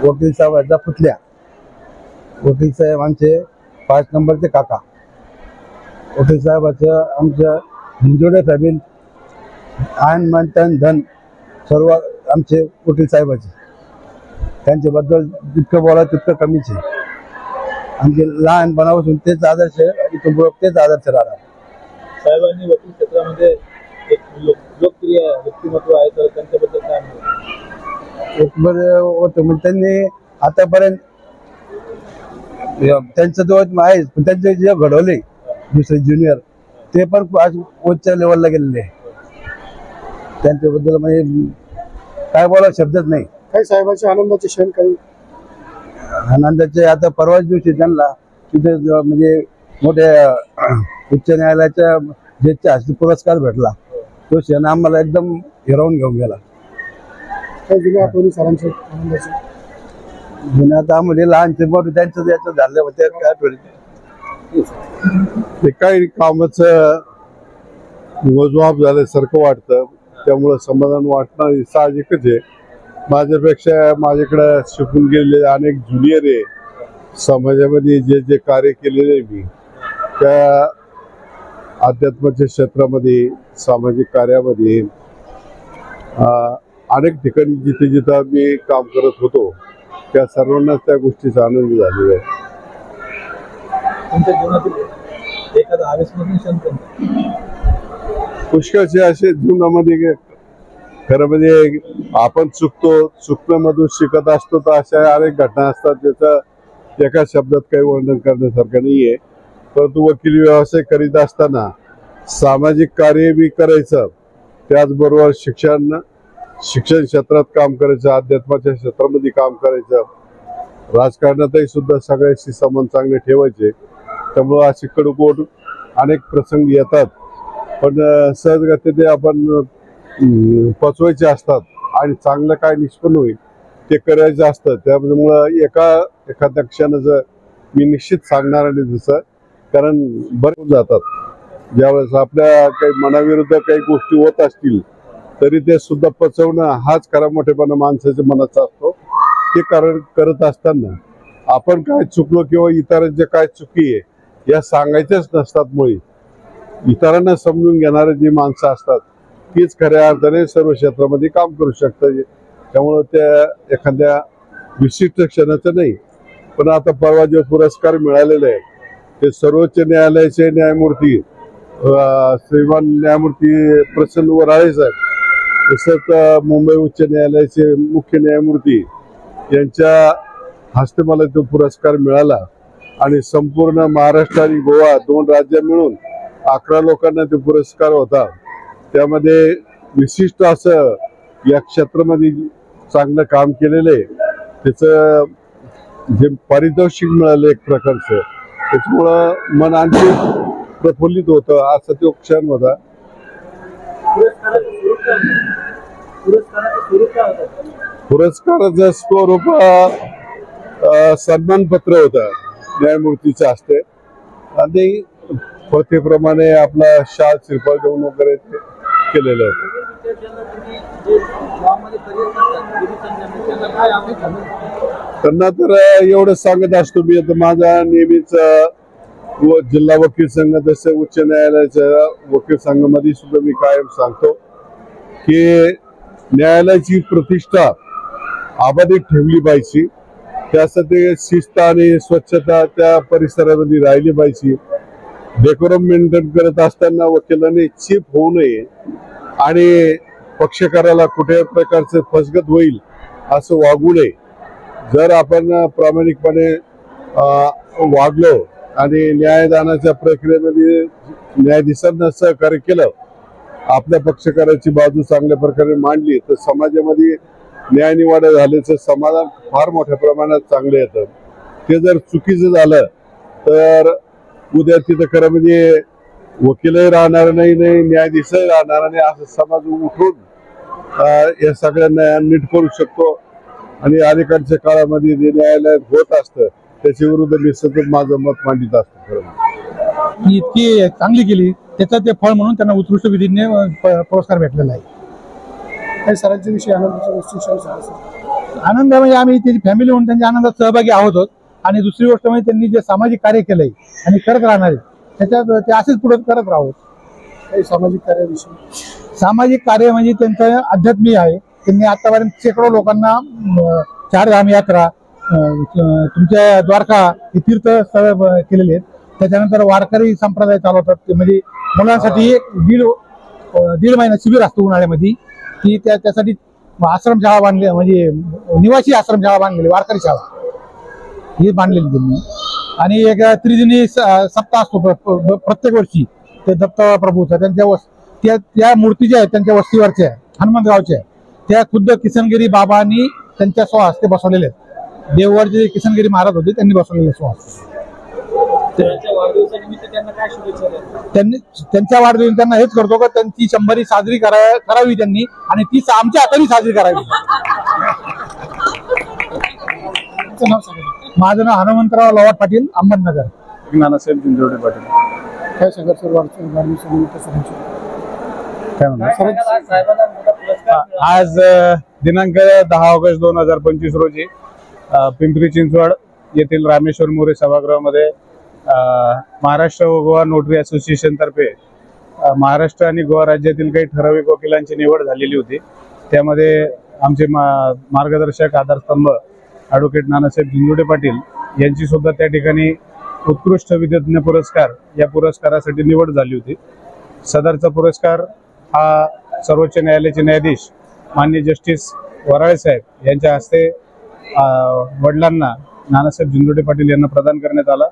वकील साहेबांचा पुतल्या, वकील साहेब आमचे 5 नंबरचे काका, वकील साहेबाचं आमच्या हिंजोडे फॅमिली आयन मन धन सर्व आमचे वकील साहेबाचे, त्यांच्याबद्दल जितकं बोला तितकं कमीच आहे. आमचे लहानपणापासून तेच आदर्श इथून पुढे तेच आदर्श राहणार. साहेबांनी वकील क्षेत्रामध्ये एक लोकप्रिय व्यक्तिमत्व आहे, तर त्यांच्याबद्दल काय होतं म्हणजे त्यांनी आतापर्यंत त्यांचं जो आहे पण त्यांचे जे घडवले दुसरे ज्युनियर ते पण आज उच्च लेवलला गेलेले आहे. त्यांच्याबद्दल म्हणजे काय बोला शब्दच नाही. काही साहेबांचे आनंदाचे क्षण, काही आनंदाचे आता परवाच दिवशी त्यांना तिथे म्हणजे मोठ्या उच्च न्यायालयाच्या जजच्या हस्ते पुरस्कार भेटला. तो क्षण आम्हाला एकदम हिरावून घेऊन गेला. काही जुन्या आठवणी सरांचे आनंदाचे? जुन्या आता आम्हाला लहानचे मोठे त्यांचं याचं झालं होते काय आठवणी ते काही कामाचं मोजमाप झाल्यासारखं वाटतं, त्यामुळं समाधान वाटणं साहजिकच आहे. माझ्यापेक्षा माझ्याकडे शिकून गेलेले अनेक ज्युनियर आहे समाजामध्ये, जे जे कार्य केलेले मी त्या अध्यात्माच्या क्षेत्रामध्ये, सामाजिक कार्यामध्ये अनेक ठिकाणी जिथे जिथं मी काम करत होतो त्या सर्वांनाच त्या गोष्टीचा आनंद झालेला आहे. तुमच्या जीवनातील एखादा अविस्मरणीय क्षण कोणता? पुष्कळचे असे जीवनामध्ये खरं म्हणजे आपण चुकण्यामधून शिकत असतो, तर अशा अनेक घटना असतात ज्याचं एका शब्दात काही वर्णन करण्यासारखं नाहीये. परंतु वकील व्यवसाय करीत असताना सामाजिक कार्य बी करायचं, त्याचबरोबर शिक्षण क्षेत्रात काम करायचं, अध्यात्माच्या क्षेत्रामध्ये काम करायचं, राजकारणातही सुद्धा सगळ्याशी संबंध चांगले ठेवायचे. त्यामुळं असे कडकोट अनेक प्रसंग येतात, पण सहजगती ते आपण पचवायचे असतात आणि चांगलं काय निष्पन्न होईल ते करायचं असतं. त्यामुळं एखाद्या क्षणाचं मी निश्चित सांगणार नाही जसं, कारण बरेच जातात ज्यावेळेस आपल्या काही मनाविरुद्ध काही गोष्टी होत असतील तरी ते सुद्धा पचवणं हाच खरा मोठेपणा माणसाच्या मनाचा असतो. ते करत असताना आपण काय चुकलो किंवा इतरांच्या काय चुकी आहे या सांगायच्याच नसतात. मुळे इतरांना समजून घेणारे जी माणसं असतात तीच खऱ्या अर्थाने सर्व क्षेत्रामध्ये काम करू शकतात. त्यामुळं त्या एखाद्या विशिष्ट क्षणाचं नाही, पण आता परवा जो पुरस्कार मिळालेला आहे ते सर्वोच्च न्यायालयाचे न्यायमूर्ती श्रीमान न्यायमूर्ती प्रसन्न वराळे साहेब, तसंच मुंबई उच्च न्यायालयाचे मुख्य न्यायमूर्ती यांच्या हस्ते मला तो पुरस्कार मिळाला. आणि संपूर्ण महाराष्ट्र आणि गोवा 2 राज्य मिळून 11 लोकांना तो पुरस्कार होता. त्यामध्ये विशिष्ट असं या क्षेत्रामध्ये चांगलं काम केलेलं आहे त्याचं जे पारितोषिक मिळालं एक प्रकारचं, त्याच्यामुळं मन आणखी प्रफुल्लित होतं. असा तो क्षण होता. पुरस्काराचं स्वरूप सन्मानपत्र होतं न्यायमूर्तीच्या हस्ते आणि प्रथेप्रमाणे आपला शाल श्रीफळ देऊन वगैरे केलेलं होतं. त्यांना तर एवढं सांगत असतो मी, आता माझा नेहमीच जिल्हा वकील संघ जसं उच्च न्यायालयाच्या वकील संघामध्ये सुद्धा मी कायम सांगतो की न्यायालयाची प्रतिष्ठा अबाधित ठेवली पाहिजे. त्यासाठी शिस्त आणि स्वच्छता त्या परिसरामध्ये राहिली पाहिजे. डेकोरम मेंटेन करत असताना वकिलांनी चीप होऊ नये आणि पक्षकाराला कुठे प्रकारचं फसगत होईल असं वागू नये. जर आपण प्रामाणिकपणे वागलो आणि न्यायदानाच्या प्रक्रियेमध्ये न्यायाधीशांना सहकार्य केलं, आपल्या पक्षकाराची बाजू चांगल्या प्रकारे मांडली, तर समाजामध्ये न्यायनिवाडा झाल्याचं समाधान फार मोठ्या प्रमाणात चांगलं येतं. ते जर चुकीचं झालं तर उद्या तिथं खरं म्हणजे वकीलही राहणार नाही, न्यायाधीशही राहणार नाही. असं समाज उठून या सगळ्यांना नीट करू शकतो. आणि अलीकडच्या काळामध्ये जे न्यायालयात होत असतं त्याच्या विरुद्ध मी सतत माझं मत मांडित असतो. खरं इतकी चांगली केली त्याचं ते फळ म्हणून त्यांना उत्कृष्ट विधीने पुरस्कार भेटलेला आहे. काही सरांच्या विषयी आनंदाच्या गोष्टी सांगा सर. आनंद म्हणजे आम्ही त्याची फॅमिली म्हणून त्यांच्या आनंदात सहभागी आहोत. आणि दुसरी गोष्ट म्हणजे त्यांनी जे सामाजिक कार्य केलंय आणि करत राहणार आहे त्याच्यात ते असेच पुढे करत राहू. काही सामाजिक कार्याविषयी. सामाजिक कार्य म्हणजे त्यांचं आध्यात्मिक आहे. त्यांनी आतापर्यंत शेकडो लोकांना 4 धाम यात्रा, तुमच्या द्वारका हे तीर्थस्थळ केलेले आहेत. त्याच्यानंतर वारकरी संप्रदाय चालवतात. ते म्हणजे मुलांसाठी एक दीड महिना शिबिर असतो उन्हाळ्यामध्ये, की त्यासाठी आश्रमशाळा बांधली, म्हणजे निवासी आश्रमशाळा बांधलेली, वारकरी शाळा ही बांधलेली त्यांनी. आणि एक त्रिदिनी सप्ताह असतो प्रत्येक वर्षी ते दत्त प्रभूचा. त्या मूर्ती ज्या आहेत त्यांच्या वस्तीवरच्या हनुमंतगावच्या, त्या खुद्द किसनगिरी बाबांनी त्यांच्या स्वहस्ते बसवलेले आहेत. देववर जे किसनगिरी महाराज होते त्यांनी बसवलेले स्वहस्ते. त्यांच्या वाढदिवसानिमित्त त्यांना काय शुभेच्छा द्या? त्यांच्या वाढदिवशी त्यांना हेच करतो का त्यांची 100री साजरी करावी त्यांनी, आणि ती आमच्या हाताने साजरी करावी. तुमचं नाव सांगा. माझं नाव हनुमंतराव लवाट पाटील, अहमदनगर. नानासाहेब जिंजवडे पाटील. काय सांगा सर वाढदिवसानिमित्त सरांची. काय म्हणतो साहेबांना मोठा पुरस्कार मिळाला. आज दिनांक 10 ऑगस्ट 2025 रोजी पिंपरी चिंचवड येथील रामेश्वर मोरे सभागृहामध्ये महाराष्ट्र व गोवा नोटरी असोसिएशन तर्फे महाराष्ट्र आणि गोवा राज्यातील काही ठराविक वकिलांची निवड झालेली होती. त्यामध्ये आमचे मार्गदर्शक आधारस्तंभ ॲडव्होकेट नानासाहेब जिंजवडे पाटील यांची सुद्धा त्या ठिकाणी उत्कृष्ट विधीज्ञ पुरस्कार या पुरस्कारासाठी निवड झाली होती. सदरचा पुरस्कार हा सर्वोच्च न्यायालयाचे न्यायाधीश माननीय जस्टिस वराळे साहेब यांच्या हस्ते वडिलांना नानासाहेब जिंजवडे पाटील यांना प्रदान करण्यात आला.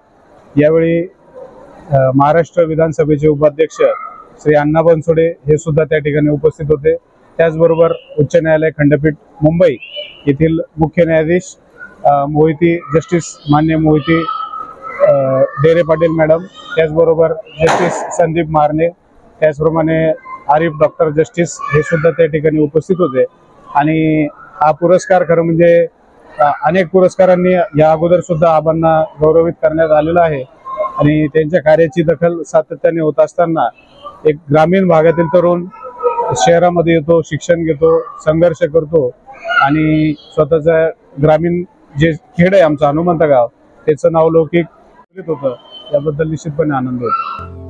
यावेळी महाराष्ट्र विधानसभेचे उपाध्यक्ष श्री अण्णा बनसोडे हे सुद्धा त्या ठिकाणी उपस्थित होते. त्याचबरोबर उच्च न्यायालय खंडपीठ मुंबई येथील मुख्य न्यायाधीश मोहिती जस्टिस मान्य मोहिती डेरे पाटील मॅडम, त्याचबरोबर जस्टिस संदीप मारणे, त्याचप्रमाणे आरिफ डॉक्टर जस्टिस हे सुद्धा त्या ठिकाणी उपस्थित होते. आणि हा पुरस्कार खरं म्हणजे अनेक पुरस्कारांनी या अगोदर सुद्धा आबांना गौरवित करण्यात आलेला आहे. आणि त्यांच्या कार्याची दखल सातत्याने होत असताना एक ग्रामीण भागातील तरुण शहरामध्ये येतो, शिक्षण घेतो, संघर्ष करतो आणि स्वतःचं ग्रामीण जे खेड आहे आमचं हनुमंत गाव त्याचं नावलौकिक होतं. याबद्दल निश्चितपणे आनंद होतो.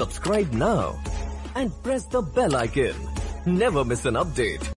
Subscribe now and press the bell icon. Never miss an update.